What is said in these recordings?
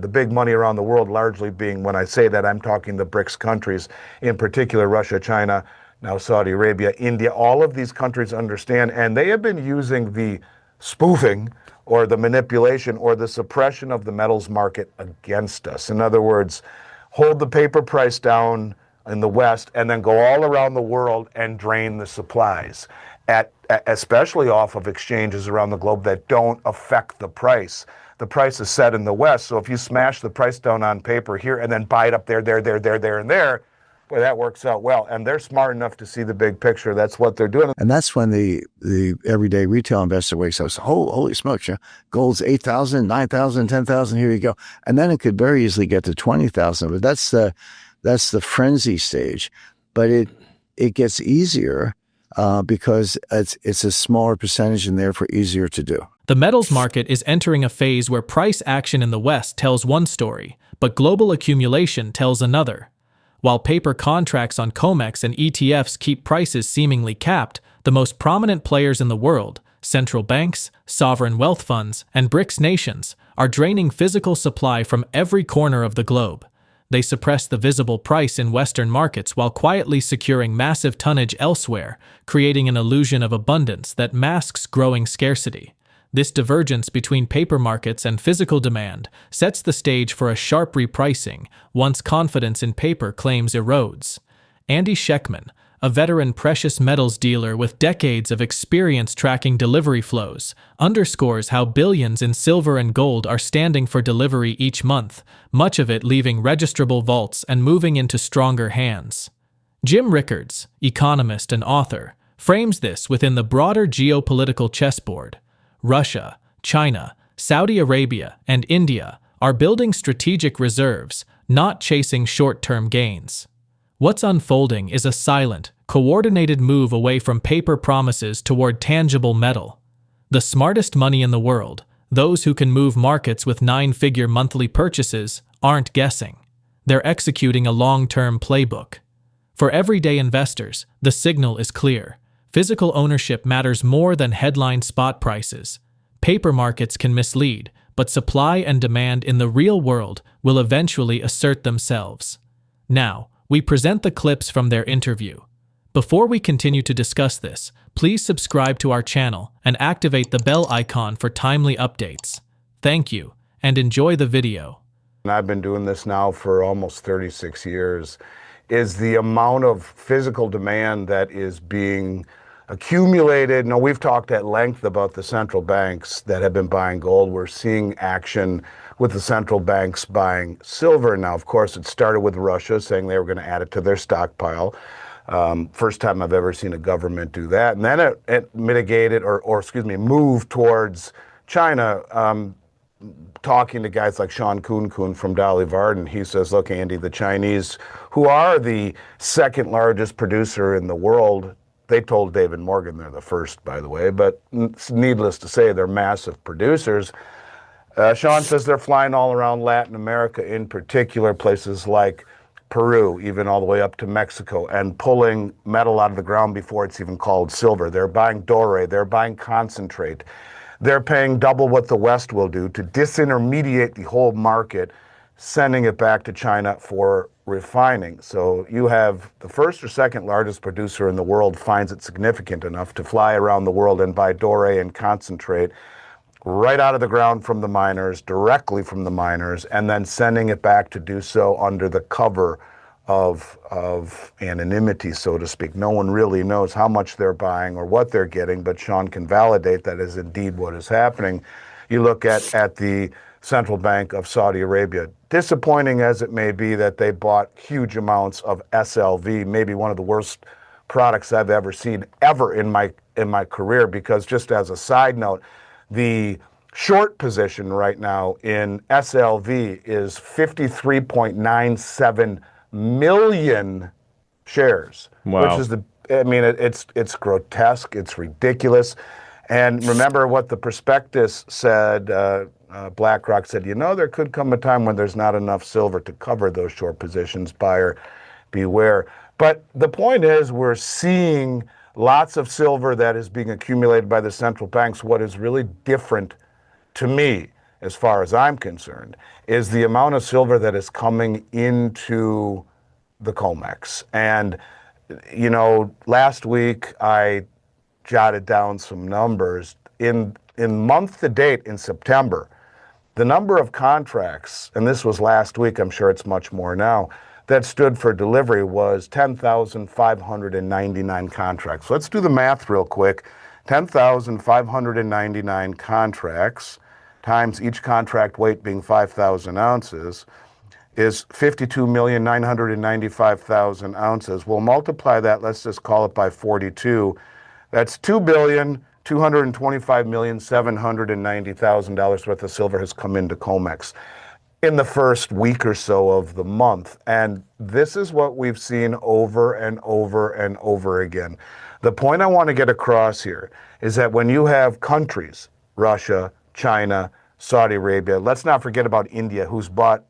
The big money around the world largely being, when I say that, I'm talking the BRICS countries, in particular Russia, China, now Saudi Arabia, India. All of these countries understand, and they have been using the spoofing or the manipulation or the suppression of the metals market against us. In other words, hold the paper price down in the West and then go all around the world and drain the supplies, especially off of exchanges around the globe that don't affect the price. The price is set in the West, so if you smash the price down on paper here and then buy it up there, and there, boy, that works out well. And they're smart enough to see the big picture. That's what they're doing. And that's when the everyday retail investor wakes up and says, holy smokes, gold's 8,000, 9,000, 10,000, here you go. And then it could very easily get to 20,000. But that's the frenzy stage. But it gets easier because it's a smaller percentage and therefore easier to do. The metals market is entering a phase where price action in the West tells one story, but global accumulation tells another. While paper contracts on COMEX and ETFs keep prices seemingly capped, the most prominent players in the world, central banks, sovereign wealth funds, and BRICS nations, are draining physical supply from every corner of the globe. They suppress the visible price in Western markets while quietly securing massive tonnage elsewhere, creating an illusion of abundance that masks growing scarcity. This divergence between paper markets and physical demand sets the stage for a sharp repricing once confidence in paper claims erodes. AndySchectman, a veteran precious metals dealer with decades of experience tracking delivery flows, underscores how billions in silver and gold are standing for delivery each month, much of it leaving registrable vaults and moving into stronger hands. Schectman Rickards, economist and author, frames this within the broader geopolitical chessboard. Russia, China, Saudi Arabia, and India are building strategic reserves, not chasing short-term gains. What's unfolding is a silent, coordinated move away from paper promises toward tangible metal. The smartest money in the world, those who can move markets with 9-figure monthly purchases, aren't guessing. They're executing a long-term playbook. For everyday investors, the signal is clear. Physical ownership matters more than headline spot prices. Paper markets can mislead, but supply and demand in the real world will eventually assert themselves. Now, we present the clips from their interview. Before we continue to discuss this, please subscribe to our channel and activate the bell icon for timely updates. Thank you, and enjoy the video. And I've been doing this now for almost 36 years. Is the amount of physical demand that is being accumulated. Now, we've talked at length about the central banks that have been buying gold. We're seeing action with the central banks buying silver. Now, of course, it started with Russia saying they were going to add it to their stockpile. First time I've ever seen a government do that. And then it mitigated moved towards China. Talking to guys like Sean Kuhn from Dolly Varden, he says, look, Andy, the Chinese, who are the second largest producer in the world, they told David Morgan they're the first, by the way, but needless to say, they're massive producers. Sean says they're flying all around Latin America, in particular places like Peru, even all the way up to Mexico, and pulling metal out of the ground before it's even called silver. They're buying doré, they're buying concentrate. They're paying double what the West will do to disintermediate the whole market, sending it back to China for refining. So you have the first or second largest producer in the world finds it significant enough to fly around the world and buy doré and concentrate right out of the ground from the miners, directly from the miners, and then sending it back to do so under the cover of anonymity, so to speak. No one really knows how much they're buying or what they're getting, but Sean can validate that is indeed what is happening. You look at the Central Bank of Saudi Arabia, disappointing as it may be that they bought huge amounts of SLV, maybe one of the worst products I've ever seen ever in my career, because just as a side note, the short position right now in SLV is 53.97 million shares, wow. Which is it's grotesque, it's ridiculous. And remember what the prospectus said, BlackRock said, there could come a time when there's not enough silver to cover those short positions, buyer beware. But the point is, we're seeing lots of silver that is being accumulated by the central banks. What is really different to me as far as I'm concerned, is the amount of silver that is coming into the COMEX. And, you know, last week I jotted down some numbers. In month to date in September, the number of contracts, and this was last week, I'm sure it's much more now, that stood for delivery was 10,599 contracts. Let's do the math real quick. 10,599 contracts times each contract weight being 5,000 ounces is 52,995,000 ounces. We'll multiply that, let's just call it by 42. That's $2,225,790,000 worth of silver has come into COMEX in the first week or so of the month. And this is what we've seen over and over and over again. The point I want to get across here is that when you have countries, Russia, China, Saudi Arabia, let's not forget about India, who's bought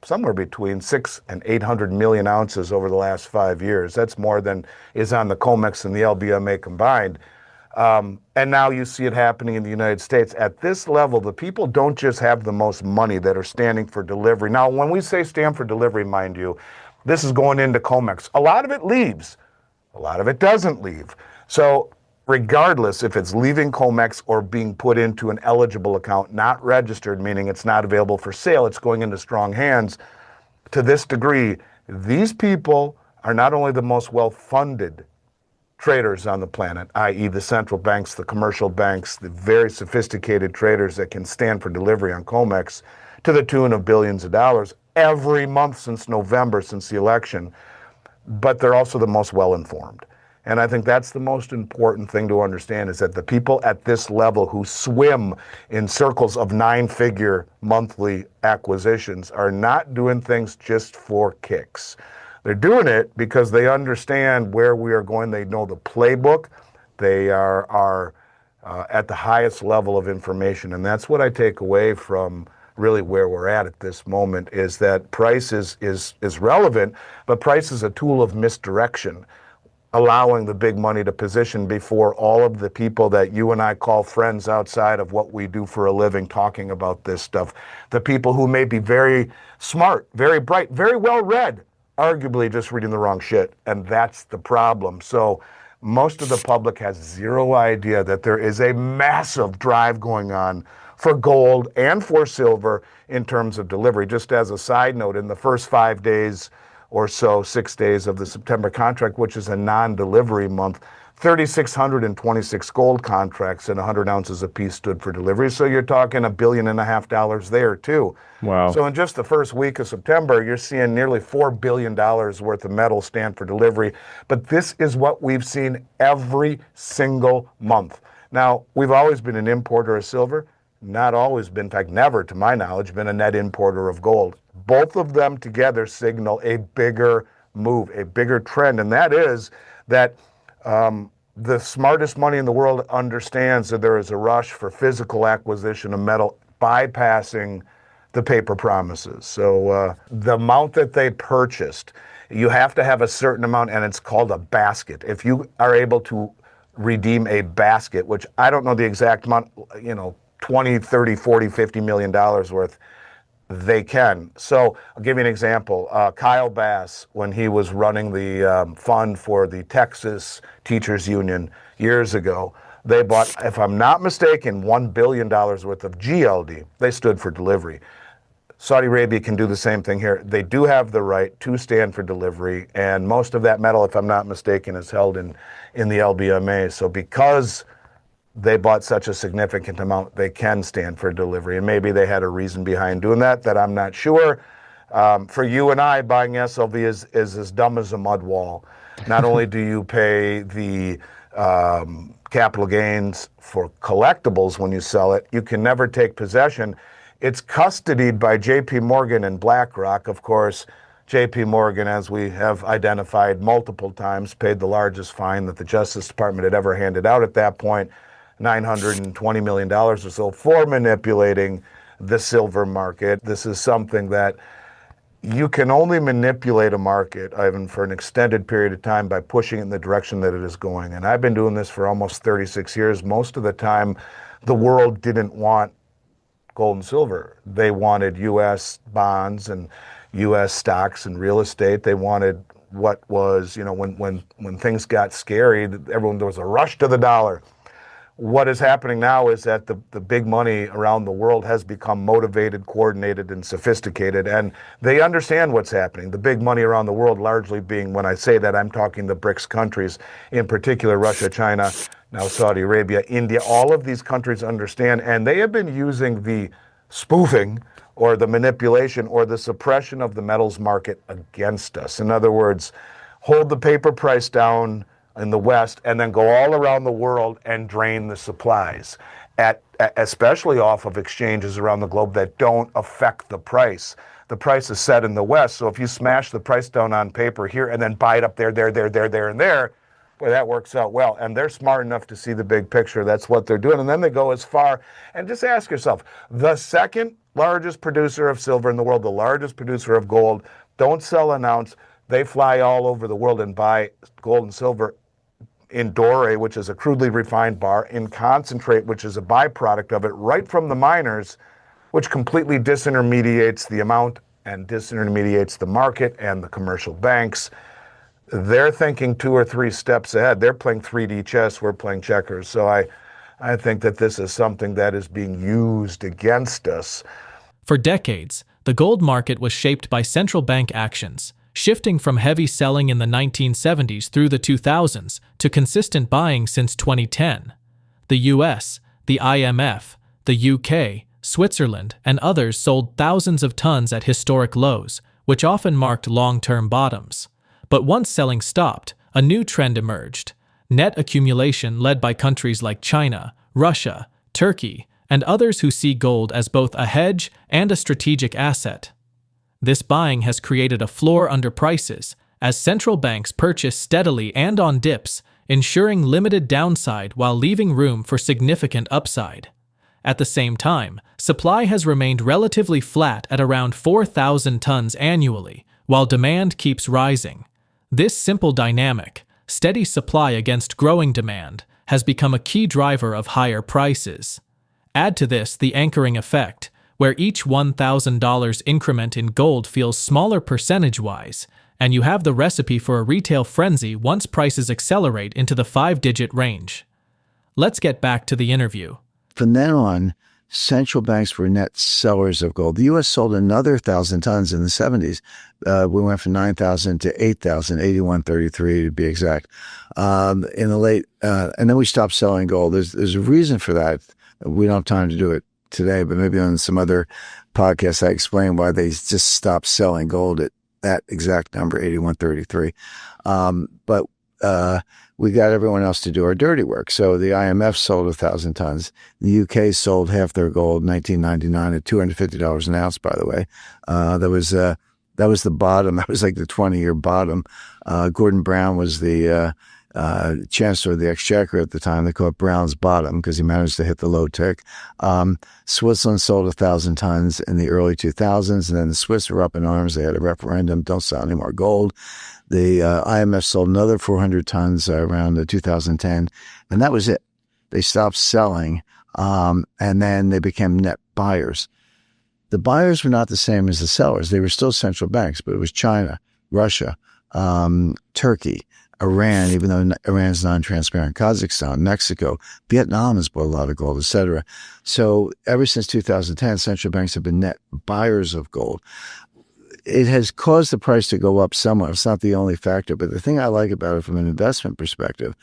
somewhere between 600 and 800 million ounces over the last 5 years. That's more than is on the COMEX and the LBMA combined. And now you see it happening in the United States. At this level, the people don't just have the most money that are standing for delivery. Now, when we say stand for delivery, mind you, this is going into COMEX. A lot of it leaves. A lot of it doesn't leave. So regardless if it's leaving COMEX or being put into an eligible account, not registered, meaning it's not available for sale, it's going into strong hands, to this degree, these people are not only the most well-funded traders on the planet, i.e. the central banks, the commercial banks, the very sophisticated traders that can stand for delivery on COMEX to the tune of billions of dollars every month since November, since the election, but they're also the most well-informed. And I think that's the most important thing to understand, is that the people at this level who swim in circles of 9-figure monthly acquisitions are not doing things just for kicks. They're doing it because they understand where we are going. They know the playbook. They are at the highest level of information. And that's what I take away from really where we're at this moment, is that price is relevant, but price is a tool of misdirection, allowing the big money to position before all of the people that you and I call friends outside of what we do for a living talking about this stuff. The people who may be very smart, very bright, very well read, arguably just reading the wrong shit. And that's the problem. So most of the public has zero idea that there is a massive drive going on for gold and for silver in terms of delivery. Just as a side note, in the first 5 days or so, 6 days of the September contract, which is a non-delivery month, 3,626 gold contracts and 100 ounces apiece stood for delivery. So you're talking $1.5 billion there too. Wow. So in just the first week of September, you're seeing nearly $4 billion worth of metal stand for delivery. But this is what we've seen every single month. Now, we've always been an importer of silver, not always been, in fact, never, to my knowledge, been a net importer of gold. Both of them together signal a bigger move, a bigger trend, and that is that the smartest money in the world understands that there is a rush for physical acquisition of metal, bypassing the paper promises. So the amount that they purchased, you have to have a certain amount, and it's called a basket. If you are able to redeem a basket, which I don't know the exact amount, 20, 30, 40, $50 million worth, they can. So I'll give you an example. Kyle Bass, when he was running the fund for the Texas Teachers Union years ago, they bought, if I'm not mistaken, $1 billion worth of GLD. They stood for delivery. Saudi Arabia can do the same thing here. They do have the right to stand for delivery, and most of that metal, if I'm not mistaken, is held in the LBMA. So because they bought such a significant amount, they can stand for delivery. And maybe they had a reason behind doing that I'm not sure. For you and I, buying SLV is as dumb as a mud wall. Not only do you pay the capital gains for collectibles when you sell it, you can never take possession. It's custodied by JP Morgan and BlackRock. Of course, JP Morgan, as we have identified multiple times, paid the largest fine that the Justice Department had ever handed out at that point, $920 million or so, for manipulating the silver market. This is something that you can only manipulate a market, Ivan, for an extended period of time by pushing it in the direction that it is going. And I've been doing this for almost 36 years. Most of the time, the world didn't want gold and silver. They wanted U.S. bonds and U.S. stocks and real estate. They wanted what was, when things got scary, there was a rush to the dollar. What is happening now is that the big money around the world has become motivated, coordinated, and sophisticated, and they understand what's happening. The big money around the world largely being, when I say that, I'm talking the BRICS countries, in particular Russia, China, now Saudi Arabia, India. All of these countries understand, and they have been using the spoofing or the manipulation or the suppression of the metals market against us. In other words, hold the paper price down in the West and then go all around the world and drain the supplies, especially off of exchanges around the globe that don't affect the price. The price is set in the West, so if you smash the price down on paper here and then buy it up there, and there, boy, that works out well. And they're smart enough to see the big picture. That's what they're doing. And then they go as far, and just ask yourself, the second largest producer of silver in the world, the largest producer of gold, don't sell an ounce. They fly all over the world and buy gold and silver in doré, which is a crudely refined bar, in concentrate, which is a byproduct of it, right from the miners, which completely disintermediates the amount and disintermediates the market and the commercial banks. They're thinking 2 or 3 steps ahead. They're playing 3D chess, we're playing checkers. So I think that this is something that is being used against us. For decades, the gold market was shaped by central bank actions, shifting from heavy selling in the 1970s through the 2000s to consistent buying since 2010. The US, the IMF, the UK, Switzerland, and others sold thousands of tons at historic lows, which often marked long-term bottoms. But once selling stopped, a new trend emerged: net accumulation led by countries like China, Russia, Turkey, and others who see gold as both a hedge and a strategic asset. This buying has created a floor under prices, as central banks purchase steadily and on dips, ensuring limited downside while leaving room for significant upside. At the same time, supply has remained relatively flat at around 4,000 tons annually, while demand keeps rising. This simple dynamic, steady supply against growing demand, has become a key driver of higher prices. Add to this the anchoring effect, where each $1,000 increment in gold feels smaller percentage-wise, and you have the recipe for a retail frenzy once prices accelerate into the 5-digit range. Let's get back to the interview. From then on, central banks were net sellers of gold. The U.S. sold another 1,000 tons in the 70s. We went from 9,000 to 8,000, 8133 to be exact. In the late, and then we stopped selling gold. There's a reason for that. We don't have time to do it today, but maybe on some other podcasts I explain why they just stopped selling gold at that exact number, 8133. But we got everyone else to do our dirty work. So the IMF sold 1,000 tons. The UK sold half their gold in 1999 at $250 an ounce, by the way. That was the bottom. That was like the 20-year bottom. Gordon Brown was the chancellor of the exchequer at the time. They called it Brown's bottom because he managed to hit the low tick. Switzerland sold 1,000 tons in the early 2000s, and then the Swiss were up in arms. They had a referendum, don't sell any more gold. The IMF sold another 400 tons around 2010, and that was it. They stopped selling, and then they became net buyers. The buyers were not the same as the sellers. They were still central banks, but it was China, Russia, Turkey, Iran, even though Iran is non-transparent, Kazakhstan, Mexico, Vietnam has bought a lot of gold, etc. So ever since 2010, central banks have been net buyers of gold. It has caused the price to go up somewhat. It's not the only factor, but the thing I like about it from an investment perspective,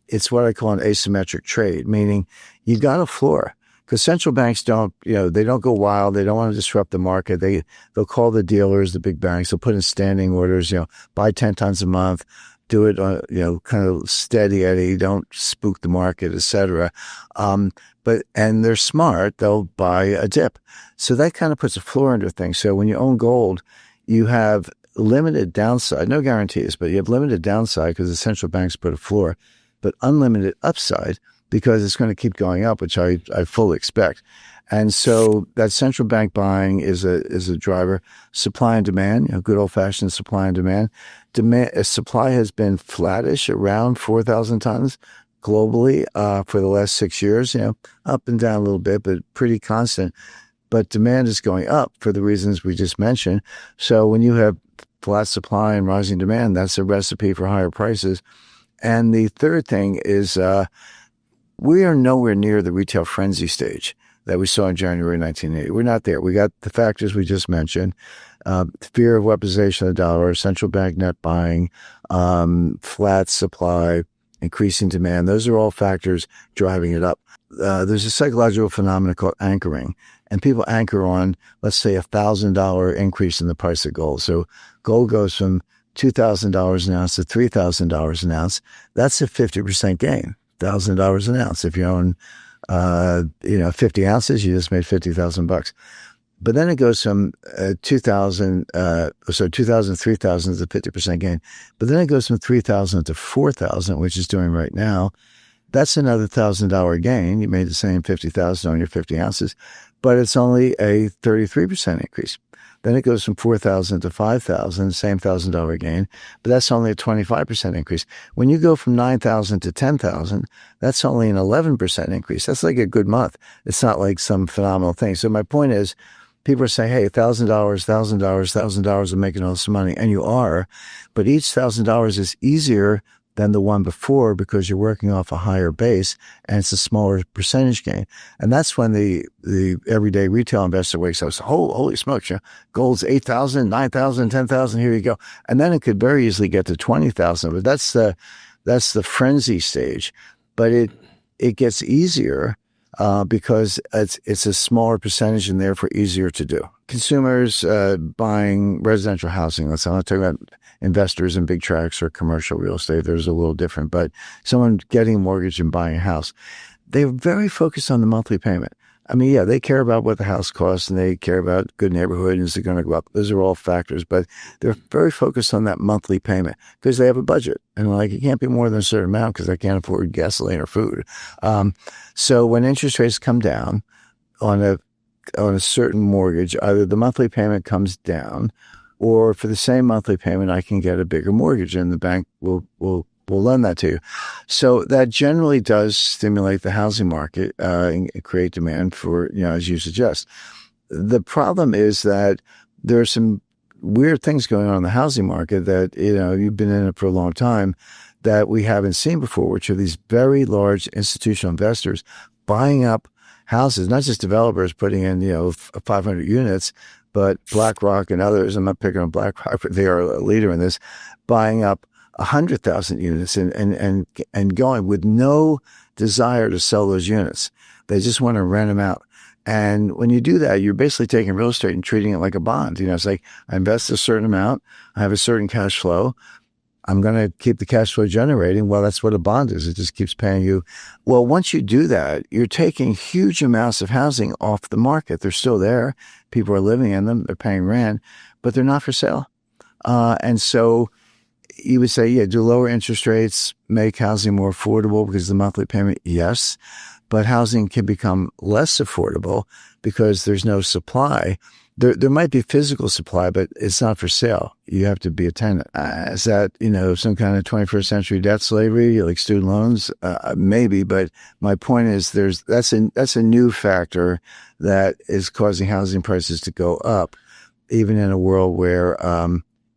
it's what I call an asymmetric trade, meaning you got a floor. Because central banks don't, they don't go wild. They don't want to disrupt the market. They'll call the dealers, the big banks. They'll put in standing orders, buy 10 tons a month, do it, kind of steady Eddie, don't spook the market, etc. And they're smart. They'll buy a dip. So that kind of puts a floor under things. So when you own gold, you have limited downside, no guarantees, but you have limited downside because the central banks put a floor, but unlimited upside because it's going to keep going up, which I fully expect. And so that central bank buying is a driver. Supply and demand, good old-fashioned supply and demand. Supply has been flattish around 4,000 tons globally for the last 6 years, up and down a little bit, but pretty constant. but demand is going up for the reasons we just mentioned. So when you have flat supply and rising demand, that's a recipe for higher prices. And the third thing is we are nowhere near the retail frenzy stage that we saw in January 1980. We're not there. We got the factors we just mentioned, fear of weaponization of the dollar, central bank net buying, flat supply, increasing demand. Those are all factors driving it up. There's a psychological phenomenon called anchoring, and people anchor on, let's say, $1,000 increase in the price of gold. So gold goes from $2,000 an ounce to $3,000 an ounce. That's a 50% gain, $1,000 an ounce. If you own 50 ounces, you just made $50,000. But then it goes from 2,000, 3,000 is a 50% gain. But then it goes from 3,000 to 4,000, which is doing right now. That's another $1,000 gain. You made the same 50,000 on your 50 ounces, but it's only a 33% increase. Then it goes from 4,000 to 5,000, same $1,000 gain, but that's only a 25% increase. When you go from 9,000 to 10,000, that's only an 11% increase. That's like a good month. It's not like some phenomenal thing. So my point is, people are saying, hey, $1,000 of making all this money, and you are, but each $1,000 is easier than the one before because you're working off a higher base and it's a smaller percentage gain. And that's when the everyday retail investor wakes up and says, holy smokes, gold's 8,000, 9,000, 10,000, here you go. And then it could very easily get to 20,000, but that's the frenzy stage. But it gets easier because it's a smaller percentage and therefore easier to do. Consumers buying residential housing, let's say, I'm not talking about investors in big tracts or commercial real estate, there's a little different, but someone getting a mortgage and buying a house, they're very focused on the monthly payment. I mean, yeah, they care about what the house costs and they care about good neighborhood and is it going to go up. Those are all factors, but they're very focused on that monthly payment because they have a budget and like it can't be more than a certain amount because I can't afford gasoline or food. So when interest rates come down on a certain mortgage, either the monthly payment comes down or for the same monthly payment, I can get a bigger mortgage and the bank will lend that to you. So that generally does stimulate the housing market and create demand for, as you suggest. The problem is that there are some weird things going on in the housing market that, you've been in it for a long time that we haven't seen before, which are these very large institutional investors buying up houses, not just developers putting in, 500 units, but BlackRock and others, I'm not picking on BlackRock, but they are a leader in this, buying up 100,000 units and going with no desire to sell those units. They just want to rent them out. And when you do that, you're basically taking real estate and treating it like a bond. It's like I invest a certain amount, I have a certain cash flow, I'm going to keep the cash flow generating. Well, that's what a bond is. It just keeps paying you. Well, once you do that, you're taking huge amounts of housing off the market. They're still there. People are living in them. They're paying rent, but they're not for sale. And so you would say, yeah, do lower interest rates make housing more affordable because the monthly payment? Yes. But housing can become less affordable because there's no supply. There might be physical supply, but it's not for sale. You have to be a tenant. Is that, some kind of 21st century debt slavery, like student loans? Maybe, but my point is that's a new factor that is causing housing prices to go up, even in a world where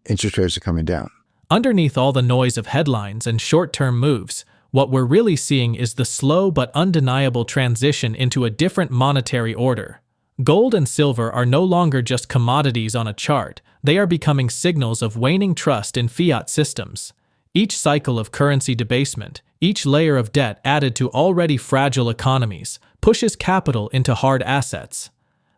interest rates are coming down. Underneath all the noise of headlines and short-term moves, what we're really seeing is the slow but undeniable transition into a different monetary order. Gold and silver are no longer just commodities on a chart, they are becoming signals of waning trust in fiat systems. Each cycle of currency debasement, each layer of debt added to already fragile economies, pushes capital into hard assets.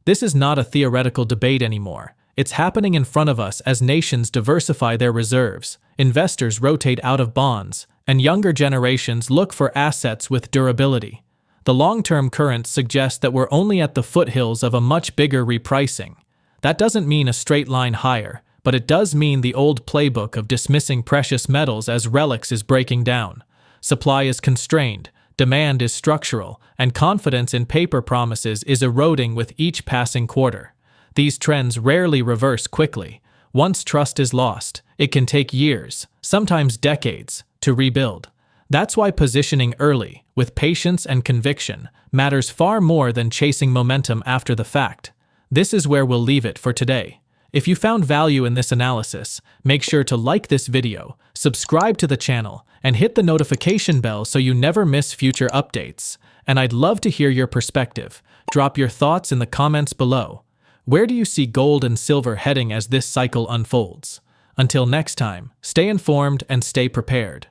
This is not a theoretical debate anymore. It's happening in front of us as nations diversify their reserves, investors rotate out of bonds, and younger generations look for assets with durability. The long-term currents suggest that we're only at the foothills of a much bigger repricing. That doesn't mean a straight line higher, but it does mean the old playbook of dismissing precious metals as relics is breaking down. Supply is constrained, demand is structural, and confidence in paper promises is eroding with each passing quarter. These trends rarely reverse quickly. Once trust is lost, it can take years, sometimes decades, to rebuild. That's why positioning early, with patience and conviction, matters far more than chasing momentum after the fact. This is where we'll leave it for today. If you found value in this analysis, make sure to like this video, subscribe to the channel, and hit the notification bell so you never miss future updates. And I'd love to hear your perspective. Drop your thoughts in the comments below. Where do you see gold and silver heading as this cycle unfolds? Until next time, stay informed and stay prepared.